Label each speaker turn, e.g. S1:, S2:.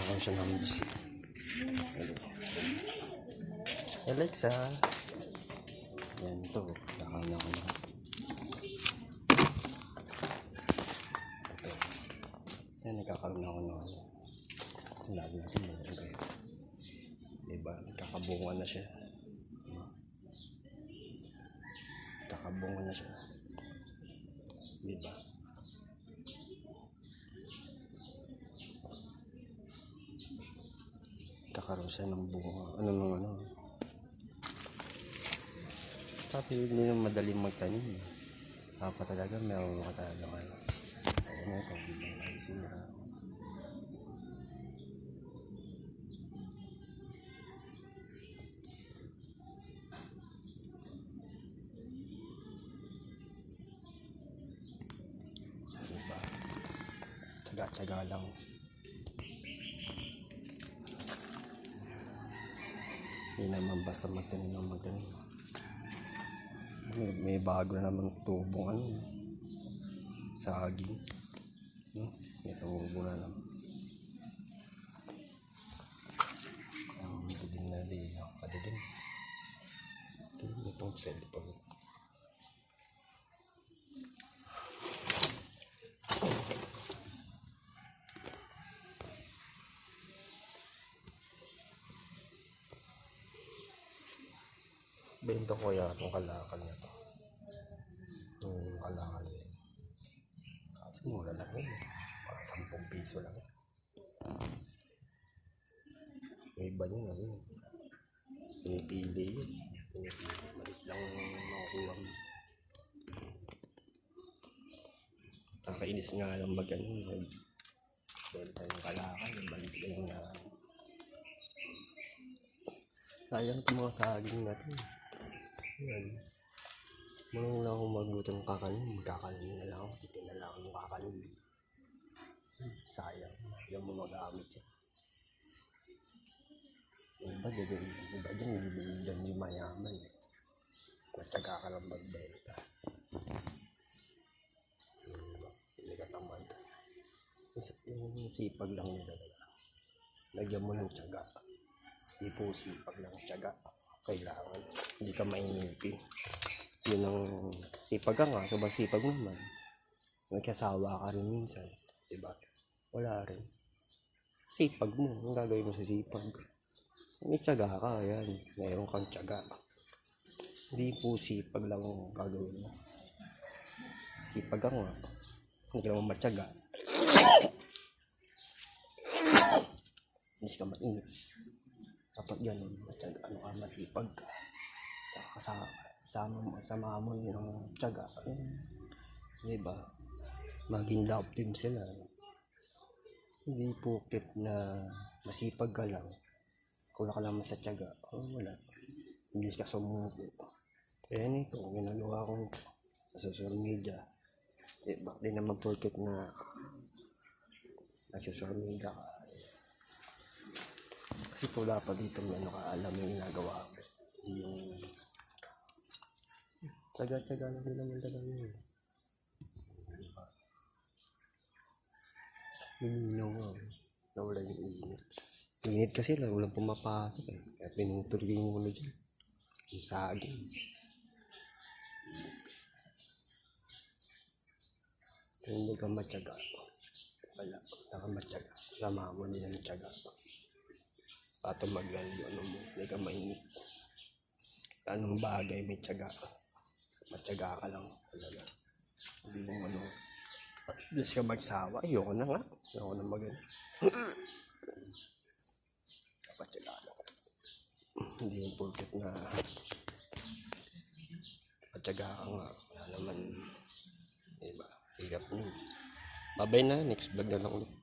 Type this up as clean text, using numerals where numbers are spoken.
S1: Kailangan siya ng busy. Alexa. Yan to. Kakain ako na. Ito. Yan, nagkakaroon ako na. Sinabi natin meron kayo. Diba? Nagkakabunga na siya. Nagkakabunga na siya. Diba? Kakaroon siya ng bunga. Ano. Tapi hindi na madaling magtanim. Dapat talaga meron ka talaga. Ayun na ito. Bilang ay sira. Diba? Tsaga-tsaga lang. Hindi naman basta magtanim. May bago na naman tubong saging. May tubo na naman. Didim na din. Kadidim. Itong cellphone. Bento ko itong kalakal na to. Yung kalakal yun. Kasi mura lang yun. Parang 10 piso lang. May iba yun. Pinipili yun. Malit lang makukuha mo. Nakainis nga lang benta yung kalakal. Balik lang na. Sayang itong mga saging natin. Yan. Marunong lang akong magluto ng kakanin. Magkakanin na lang ako. Titin na lang ako ng kakanin. Sayang. Yung mga gamit yan. Iba dyan yung mayaman. Matyaga ka lang magbenta. Hindi ka tamad. Yung sipag lang nyo talaga. Lagyan mo ng tiyaga. Hindi po sipag lang tiyaga. Kailangan. Hindi ka mainipin. Yun ang sipag ka nga. Sobrang sipag naman. Nagkasawa ka rin minsan. Diba? Wala rin. Sipag mo. Ang gagawin mo sa sipag. May tiyaga ka. Yan. Mayroon kang tiyaga. Hindi po sipag lang ang gagawin mo. Sipag ka nga. Hindi ka naman matyaga. Hindi ka mainip. Dapat ganun. Matyaga. Masipag ka. Tsaka sama mo yung tiyaga. Diba? Maging love team sila. Hindi pukit na masipag ka lang. Wala ka naman sa tiyaga. Wala. Hindi ka sumuko. Kaya nito, ginagawa kong sa social media. Diba? Di naman pukit na social media ka. Kasi wala pa dito ka alam yung ginagawa ko. Yung tsaga-tsaga na din naman talaga yun. Luminaw nga. Nawala yung init. Init kasi lang. Walang pumapasok eh. Kaya pinuturi yung ulo dyan. Yung saging. Kaya hindi ka matyaga. Wala. Nakamatyaga. Sama mo din ang tyaga. Pato maglalyo. Hindi ka mainit. Anong bagay may tyaga. Matyaga ka lang talaga. Hindi mo Diyos ka magsawa. Ayoko na nga. Ayoko na magano. Matyaga lang. Hindi yung pulkit na matyaga ka nga. Wala naman. Diba? Hirap nyo. Babay na. Next vlog na lang ulit.